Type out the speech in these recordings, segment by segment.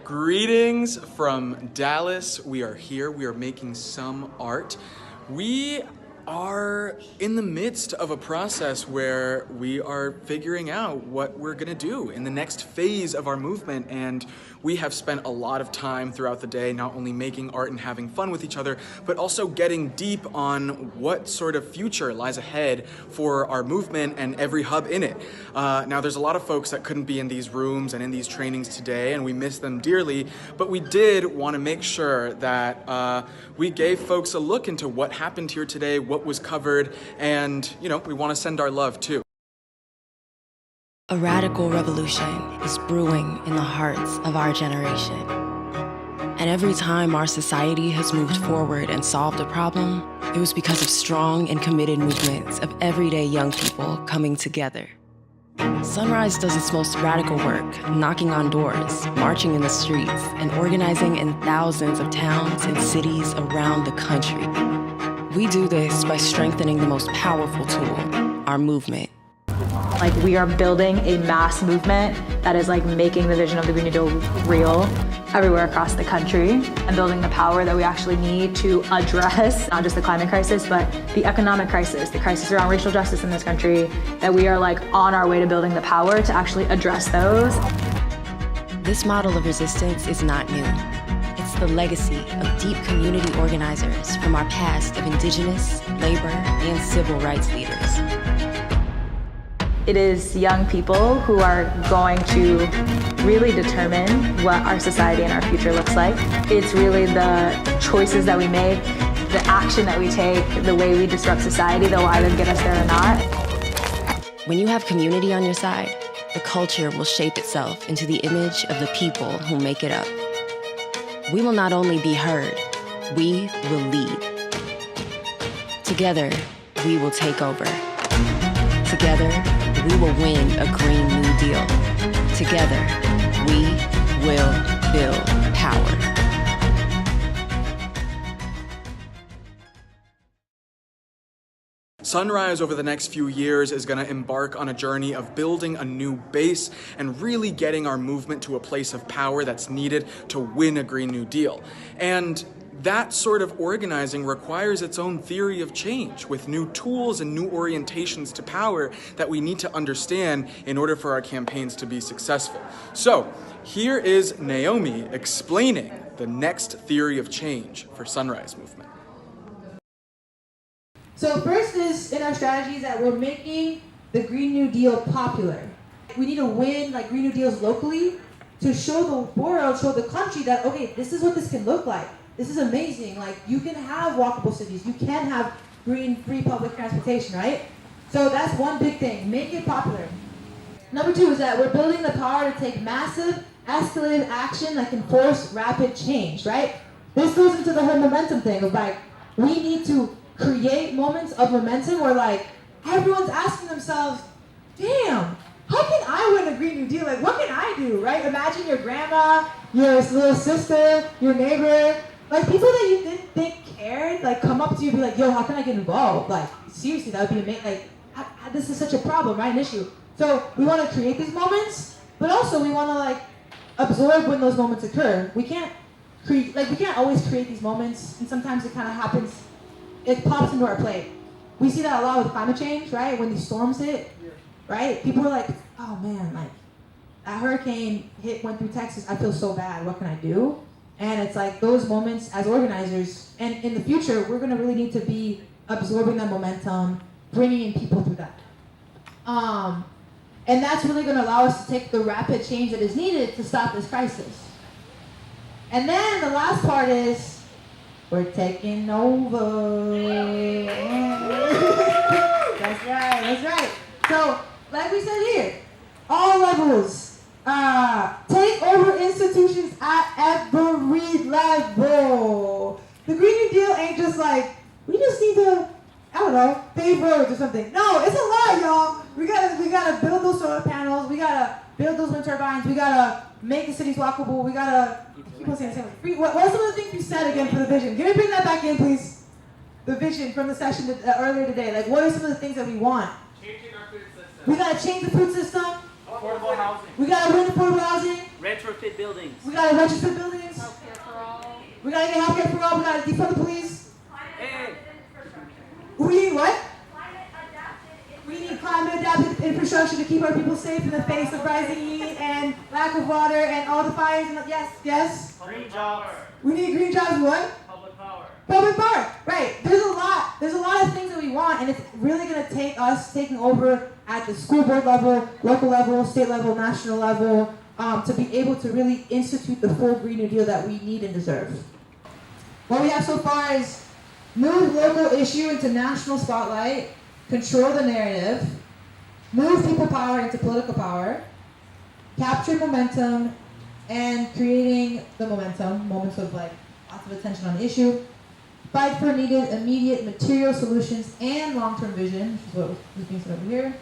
Greetings from Dallas. We are here. We are making some art. We are in the midst of a process where we are figuring out what we're gonna do in the next phase of our movement, and we have spent a lot of time throughout the day not only making art and having fun with each other, but also getting deep on what sort of future lies ahead for our movement and every hub in it. Now there's a lot of folks that couldn't be in these rooms and in these trainings today, and we miss them dearly, but we did want to make sure that we gave folks a look into what happened here today, what was covered, and we want to send our love too. A radical revolution is brewing in the hearts of our generation. And every time our society has moved forward and solved a problem, it was because of strong and committed movements of everyday young people coming together. Sunrise does its most radical work, knocking on doors, marching in the streets, and organizing in thousands of towns and cities around the country. We do this by strengthening the most powerful tool, our movement. Like, we are building a mass movement that is like making the vision of the Green New Deal real everywhere across the country, and building the power that we actually need to address not just the climate crisis, but the economic crisis, the crisis around racial justice in this country, that we are like on our way to building the power to actually address those. This model of resistance is not new. It's the legacy of deep community organizers from our past of indigenous, labor, and civil rights leaders. It is young people who are going to really determine what our society and our future looks like. It's really the choices that we make, the action that we take, the way we disrupt society that will either get us there or not. When you have community on your side, the culture will shape itself into the image of the people who make it up. We will not only be heard, we will lead. Together, we will take over. Together, we will win a Green New Deal. Together, we will build power. Sunrise over the next few years is going to embark on a journey of building a new base and really getting our movement to a place of power that's needed to win a Green New Deal. And that sort of organizing requires its own theory of change, with new tools and new orientations to power that we need to understand in order for our campaigns to be successful. So here is Naomi explaining the next theory of change for Sunrise Movement. So first is in our strategies that we're making the Green New Deal popular. We need to win like Green New Deals locally to show the world, show the country that, okay, this is what this can look like. This is amazing. Like, you can have walkable cities. You can have green, free public transportation, right? So that's one big thing. Make it popular. Number two is that we're building the power to take massive, escalated action that can force rapid change, right? This goes into the whole momentum thing of like, we need to create moments of momentum where like, everyone's asking themselves, damn, how can I win a Green New Deal? Like, what can I do, right? Imagine your grandma, your little sister, your neighbor, like people that you didn't think cared, like come up to you and be like, yo, how can I get involved? Like, seriously, that would be amazing. Like, this is such a problem, right? An issue. So we want to create these moments, but also we want to like absorb when those moments occur. We can't always create these moments, and sometimes it kind of happens, it pops into our plate. We see that a lot with climate change, right? When these storms hit, right? People are like, oh man, like that hurricane went through Texas, I feel so bad, what can I do? And it's like those moments as organizers, and in the future, we're gonna really need to be absorbing that momentum, bringing in people through that. And that's really gonna allow us to take the rapid change that is needed to stop this crisis. And then the last part is, we're taking over. That's right. So, like we said here, all levels, take over institutions at every level. The Green New Deal ain't just like, we just need to, I don't know, pave roads or something. No, it's a lot, y'all. We gotta build those solar panels. We gotta build those wind turbines. We gotta make the cities walkable. We gotta keep on saying the same. What are some of the things you said again for the vision? Can we bring that back in, please? The vision from the session earlier today. Like, what are some of the things that we want? Changing our food system. We gotta change the food system. Affordable housing. We gotta win affordable housing. Retrofit buildings. We gotta retrofit buildings. Healthcare for all. We gotta get healthcare for all. We gotta defund the police. Hey. We need what? We need climate adapted infrastructure to keep our people safe in the face of rising heat and lack of water and all the fires. And yes. Green jobs. We need green jobs. What? Public power. Public power. Right. There's a lot of things that we want, and it's really gonna take us taking over at the school board level, local level, state level, national level, to be able to really institute the full Green New Deal that we need and deserve. What we have so far is move local issue into national spotlight, control the narrative, move people power into political power, capture momentum, and creating the momentum, moments of like lots of attention on the issue, fight for needed immediate material solutions and long-term vision, which is what was being said over here,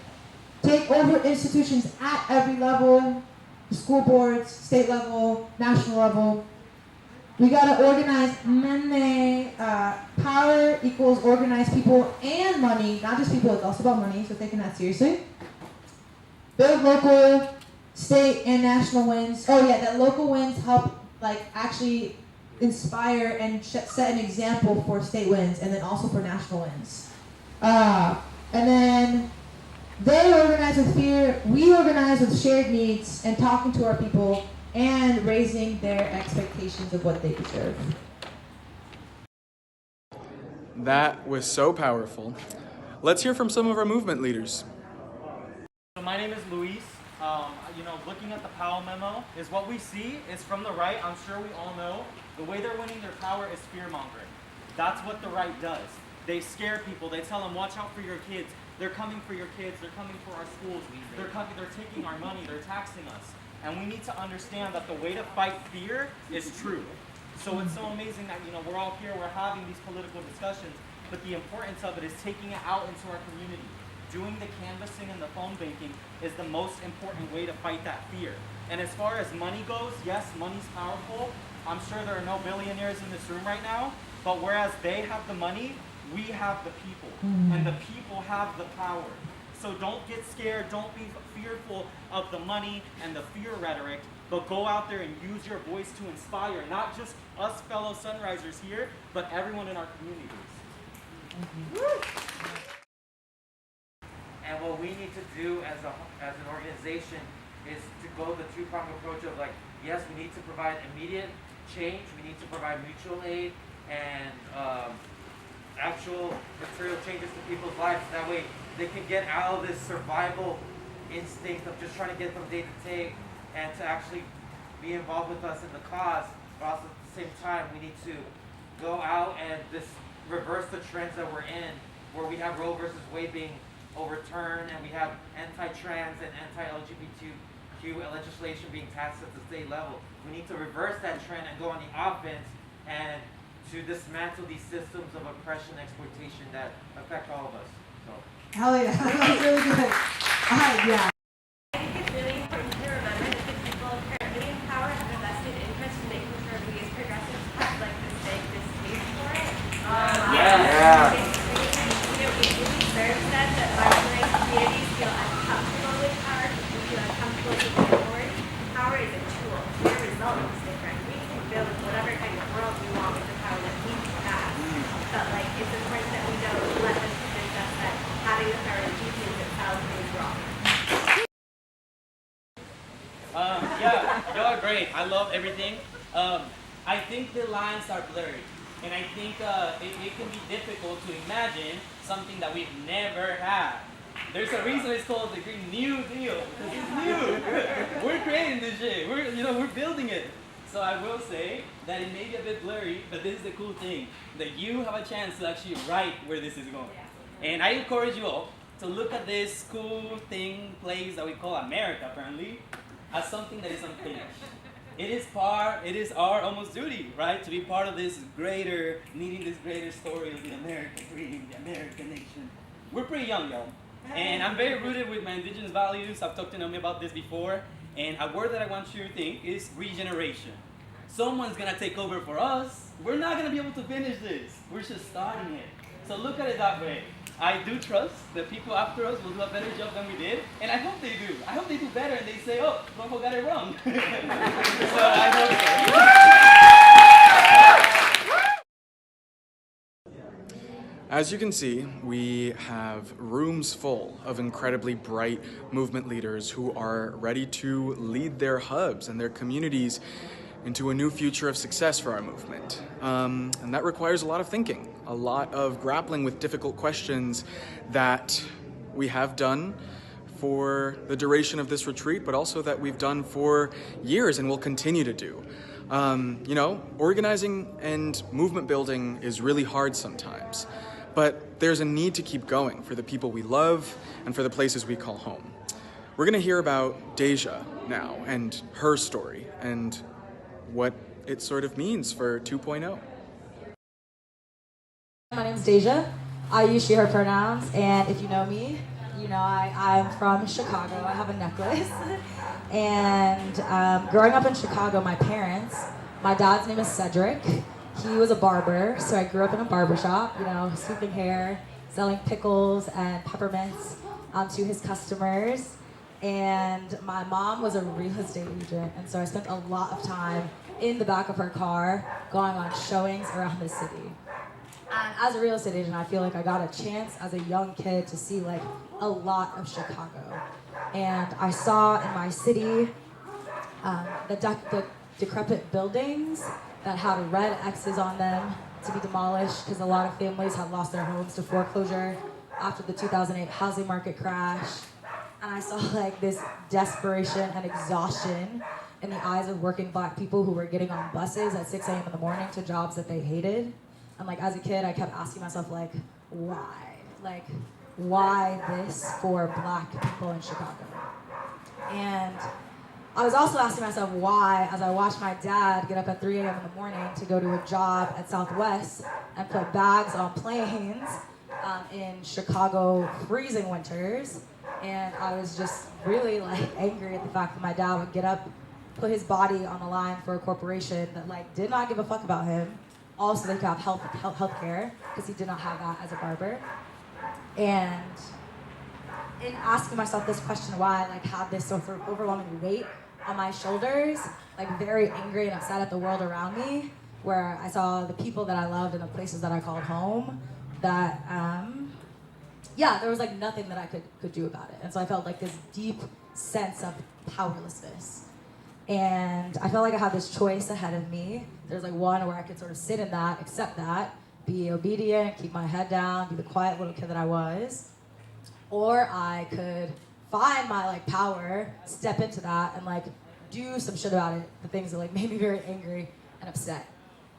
take over institutions at every level, school boards, state level, national level. We gotta organize power equals organized people and money, not just people, it's also about money, so taking that seriously. Build local, state, and national wins. Oh yeah, that local wins help like actually inspire and set an example for state wins and then also for national wins. And then they organize with fear, we organize with shared needs and talking to our people and raising their expectations of what they deserve. That was so powerful. Let's hear from some of our movement leaders. So my name is Luis. Looking at the Powell memo is what we see is from the right. I'm sure we all know the way they're winning their power is fear mongering. That's what the right does. They scare people. They tell them, watch out for your kids. They're coming for your kids. They're coming for our schools. They're taking our money. They're taxing us. And we need to understand that the way to fight fear is truth. So it's so amazing that we're all here. We're having these political discussions, but the importance of it is taking it out into our community. Doing the canvassing and the phone banking is the most important way to fight that fear. And as far as money goes, yes, money's powerful. I'm sure there are no billionaires in this room right now, but whereas they have the money, we have the people, and the people have the power. So don't get scared, don't be fearful of the money and the fear rhetoric, but go out there and use your voice to inspire, not just us fellow Sunrisers here, but everyone in our communities. And what we need to do as an organization is to go the two-pronged approach of like, yes, we need to provide immediate change, we need to provide mutual aid and actual material changes to people's lives. That way they can get out of this survival instinct of just trying to get from day to day and to actually be involved with us in the cause. But also at the same time, we need to go out and just reverse the trends that we're in, where we have Roe versus Wade being overturned and we have anti-trans and anti-LGBTQ legislation being passed at the state level. We need to reverse that trend and go on the offense and to dismantle these systems of oppression and exploitation that affect all of us. So. Hell yeah, that's really good. Yeah. I think it's really important to remember that the people currently in power have a vested interest in making sure we as progressives have like this big distaste for it. It really serves them that marginalized communities feel uncomfortable with power, feel uncomfortable with the authority. Power is a tool. Their result is different. We can build whatever kind of world we want with the power that we have. But like it's important that we don't let them convince us that having the power to do things itself is wrong. Y'all are great. I love everything. I think the lines are blurry. And I think it can be difficult to imagine something that we've never had. There's a reason it's called the Green New Deal, because it's new. We're creating this shit. We're building it. So I will say that it may be a bit blurry, but this is the cool thing, that you have a chance to actually write where this is going. And I encourage you all to look at this cool place that we call America, apparently, as something that is unfinished. It is our almost duty, right, to be part of this greater, needing this greater story of the American dream, the American nation. We're pretty young, y'all. And I'm very rooted with my indigenous values. I've talked to Naomi about this before. And a word that I want you to think is regeneration. Someone's gonna take over for us. We're not gonna be able to finish this. We're just starting it. So look at it that way. I do trust that people after us will do a better job than we did, and I hope they do. I hope they do better and they say, oh, Rojo got it wrong. So I hope so. As you can see, we have rooms full of incredibly bright movement leaders who are ready to lead their hubs and their communities into a new future of success for our movement. And that requires a lot of thinking, a lot of grappling with difficult questions that we have done for the duration of this retreat, but also that we've done for years and will continue to do. You know, organizing and movement building is really hard sometimes, but there's a need to keep going for the people we love and for the places we call home. We're gonna hear about Deja now and her story and what it sort of means for 2.0. My name's Deja. I use she, her pronouns, and if you know me, you know I'm from Chicago. I have a necklace. And growing up in Chicago, my parents, my dad's name is Cedric. He was a barber, so I grew up in a barber shop, you know, sweeping hair, selling pickles and peppermints to his customers. And my mom was a real estate agent, and so I spent a lot of time in the back of her car going on showings around the city. And as a real estate agent, I feel like I got a chance as a young kid to see like a lot of Chicago. And I saw in my city the decrepit buildings that had red X's on them to be demolished because a lot of families had lost their homes to foreclosure after the 2008 housing market crash. And I saw like this desperation and exhaustion in the eyes of working Black people who were getting on buses at 6 a.m. in the morning to jobs that they hated. And like as a kid, I kept asking myself like, why? Like, why this for Black people in Chicago? And I was also asking myself why as I watched my dad get up at 3 a.m. in the morning to go to a job at Southwest and put bags on planes in Chicago freezing winters. And I was just really like angry at the fact that my dad would get up, put his body on the line for a corporation that like did not give a fuck about him. Also, they could have health care because he did not have that as a barber. And in asking myself this question, why I like had this sort of overwhelming weight on my shoulders, like very angry and upset at the world around me, where I saw the people that I loved and the places that I called home, that there was like nothing that I could do about it. And so I felt like this deep sense of powerlessness. And I felt like I had this choice ahead of me. There's like one where I could sort of sit in that, accept that, be obedient, keep my head down, be the quiet little kid that I was. Or I could find my like power, step into that, and like do some shit about it, the things that like made me very angry and upset.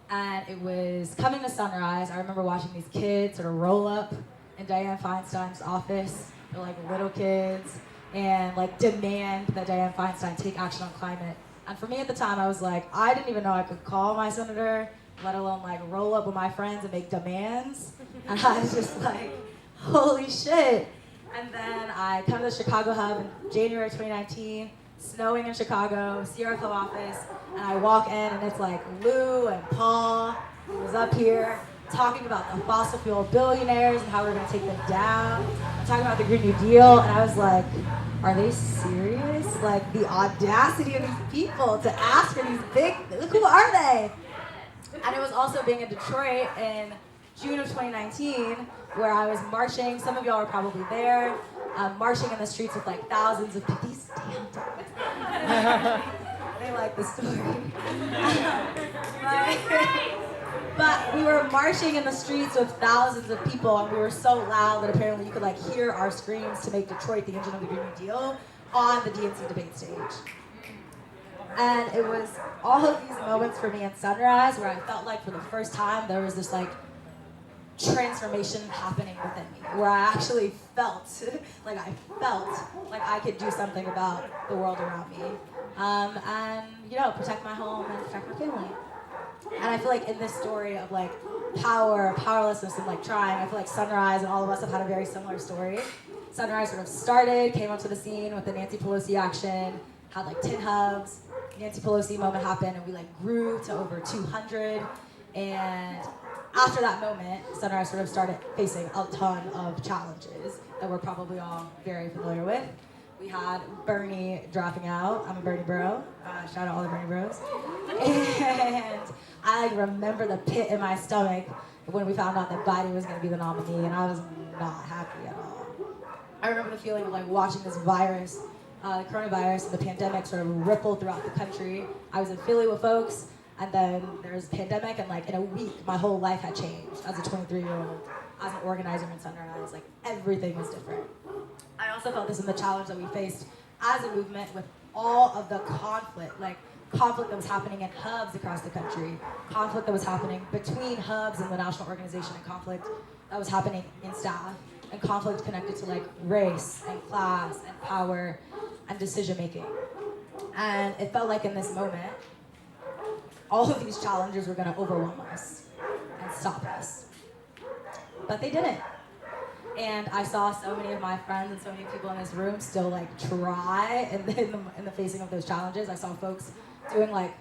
And it was coming to sunrise. I remember watching these kids sort of roll up in Dianne Feinstein's office. They're like little kids, and like demand that Dianne Feinstein take action on climate. And for me at the time, I was like, I didn't even know I could call my senator, let alone like roll up with my friends and make demands. And I was just like, holy shit. And then I come to the Chicago Hub in January 2019, snowing in Chicago, Sierra Club office, and I walk in and it's like Lou and Paul, who was up here, talking about the fossil fuel billionaires and how we're gonna take them down, talking about the Green New Deal, and I was like, are they serious? Like the audacity of these people to ask for these big, who are they? And it was also being in Detroit in June of 2019, where I was marching, some of y'all are probably there, marching in the streets with like thousands of people. These damn dogs. They like the story. But we were marching in the streets with thousands of people, and we were so loud that apparently you could like hear our screams to make Detroit the engine of the Green New Deal on the DNC debate stage. And it was all of these moments for me in Sunrise where I felt like for the first time there was this like transformation happening within me, where I actually felt like I could do something about the world around me, and you know, protect my home and protect my family. And I feel like in this story of like power, powerlessness, and like trying, I feel like Sunrise and all of us have had a very similar story. Sunrise sort of started, came onto the scene with the Nancy Pelosi action, had like 10 hubs. Nancy Pelosi moment happened, and we like grew to over 200. And after that moment, Sunrise sort of started facing a ton of challenges that we're probably all very familiar with. We had Bernie dropping out. I'm a Bernie bro. Shout out all the Bernie bros. And I remember the pit in my stomach when we found out that Biden was going to be the nominee, and I was not happy at all. I remember the feeling of like watching this virus, the coronavirus, and the pandemic sort of ripple throughout the country. I was in Philly with folks, and then there was a pandemic, and like in a week, my whole life had changed as a 23-year-old, as an organizer in Sunrise. Like everything was different. I also felt this in the challenge that we faced as a movement with all of the conflict that was happening in hubs across the country, conflict that was happening between hubs and the national organization, and conflict that was happening in staff, and conflict connected to like race and class and power and decision making. And it felt like in this moment, all of these challenges were gonna overwhelm us and stop us. But they didn't. And I saw so many of my friends and so many people in this room still like try in the facing of those challenges. I saw folks doing like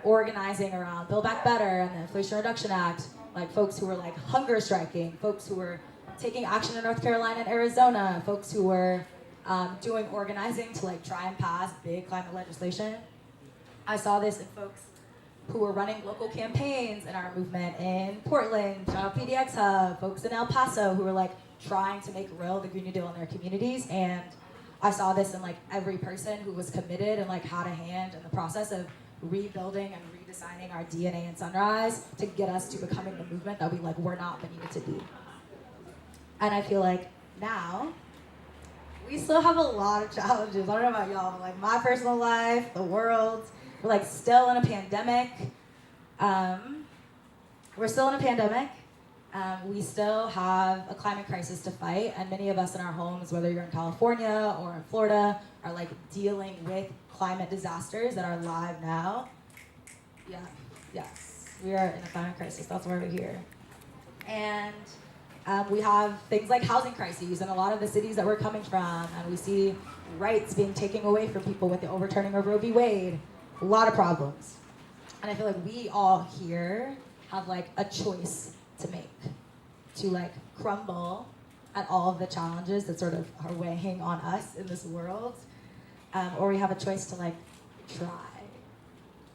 organizing around Build Back Better and the Inflation Reduction Act, like folks who were like hunger striking, folks who were taking action in North Carolina and Arizona, folks who were doing organizing to like try and pass big climate legislation. I saw this in folks who were running local campaigns in our movement in Portland, shout out PDX Hub, folks in El Paso who were like trying to make real the Green New Deal in their communities. And I saw this in like every person who was committed and like had a hand in the process of rebuilding and redesigning our DNA in Sunrise to get us to becoming the movement that we like were not but needed to be. And I feel like now we still have a lot of challenges. I don't know about y'all, but like my personal life, the world, we're like still in a pandemic. We're still in a pandemic. We still have a climate crisis to fight, and many of us in our homes, whether you're in California or in Florida, are like dealing with climate disasters that are live now. Yeah, yes, we are in a climate crisis. That's why we're here. And we have things like housing crises in a lot of the cities that we're coming from, and we see rights being taken away from people with the overturning of Roe v. Wade. A lot of problems. And I feel like we all here have like a choice to make, to like crumble at all of the challenges that sort of are weighing on us in this world, or we have a choice to like try.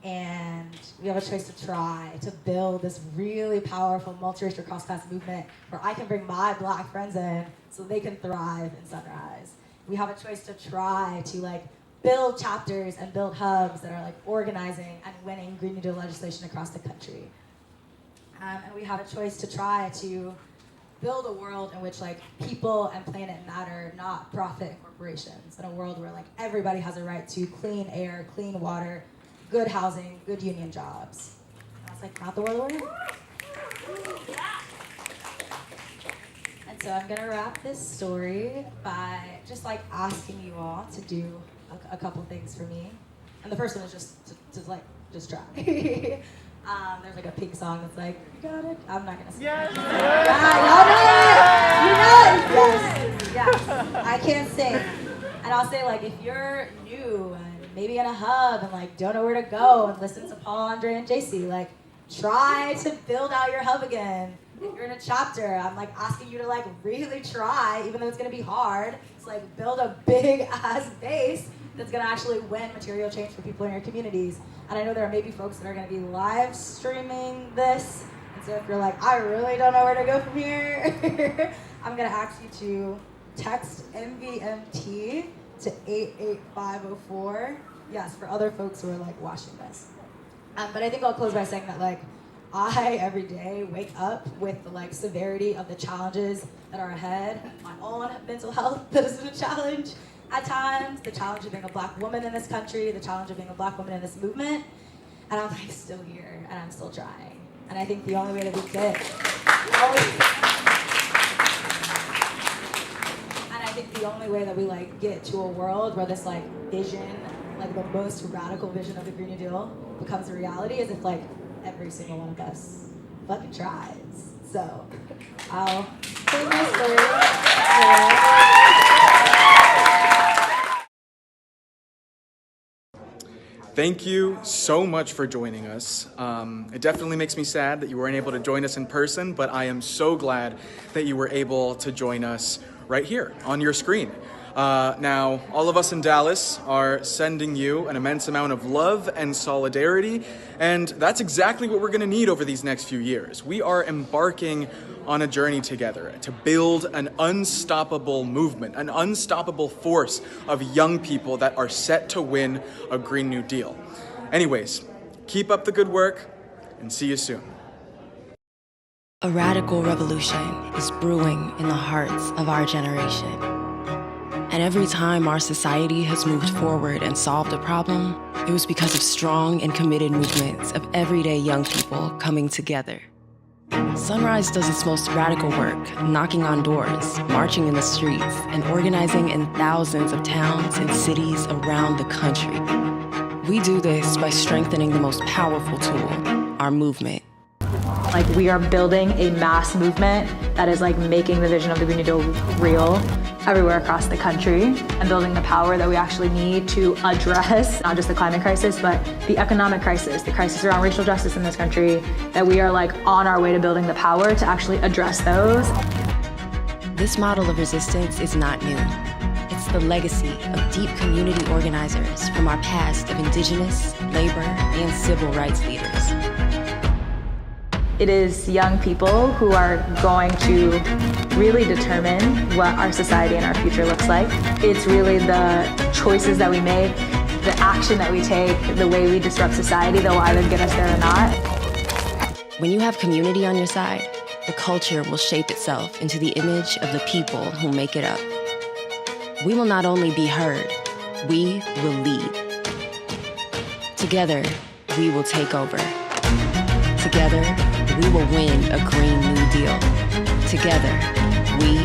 And we have a choice to try to build this really powerful multiracial cross-class movement where I can bring my Black friends in so they can thrive in Sunrise. We have a choice to try to like build chapters and build hubs that are like organizing and winning Green New Deal legislation across the country. And we have a choice to try to build a world in which like people and planet matter, not profit and corporations. In a world where like everybody has a right to clean air, clean water, good housing, good union jobs. And that's like not the world we're in. And so I'm gonna wrap this story by just like asking you all to do a couple things for me. And the first one is just to just try. There's like a Pink song that's like, you got it? I'm not gonna sing. Yes. Yeah, y'all know it. You know it. Yes. I can't sing. And I'll say like, if you're new and maybe in a hub and like don't know where to go and listen to Paul, Andre, and JC, like try to build out your hub again. If you're in a chapter, I'm like asking you to like really try, even though it's gonna be hard. It's like build a big ass base that's gonna actually win material change for people in your communities. And I know there are maybe folks that are gonna be live streaming this. And so if you're like, I really don't know where to go from here, I'm gonna ask you to text MVMT to 88504. Yes, for other folks who are like watching this. But I think I'll close by saying that like, I every day wake up with the like severity of the challenges that are ahead. My own mental health that has been a challenge at times, the challenge of being a Black woman in this country, the challenge of being a Black woman in this movement, and I'm like still here and I'm still trying. And I think the only way that we get, the only way that we like get to a world where this like vision, like the most radical vision of the Green New Deal becomes a reality is if like every single one of us fucking tries. So I'll say my story. Thank you so much for joining us. It definitely makes me sad that you weren't able to join us in person, but I am so glad that you were able to join us right here on your screen. Now, all of us in Dallas are sending you an immense amount of love and solidarity, and that's exactly what we're going to need over these next few years. We are embarking on a journey together to build an unstoppable movement, an unstoppable force of young people that are set to win a Green New Deal. Anyways, keep up the good work, and see you soon. A radical revolution is brewing in the hearts of our generation. And every time our society has moved forward and solved a problem, it was because of strong and committed movements of everyday young people coming together. Sunrise does its most radical work, knocking on doors, marching in the streets, and organizing in thousands of towns and cities around the country. We do this by strengthening the most powerful tool, our movement. Like, we are building a mass movement that is like making the vision of the Green New Deal real everywhere across the country, and building the power that we actually need to address not just the climate crisis, but the economic crisis, the crisis around racial justice in this country, that we are like on our way to building the power to actually address those. This model of resistance is not new. It's the legacy of deep community organizers from our past of indigenous, labor, and civil rights leaders. It is young people who are going to really determine what our society and our future looks like. It's really the choices that we make, the action that we take, the way we disrupt society that will either get us there or not. When you have community on your side, the culture will shape itself into the image of the people who make it up. We will not only be heard, we will lead. Together, we will take over. Together, we will win a Green New Deal. Together, we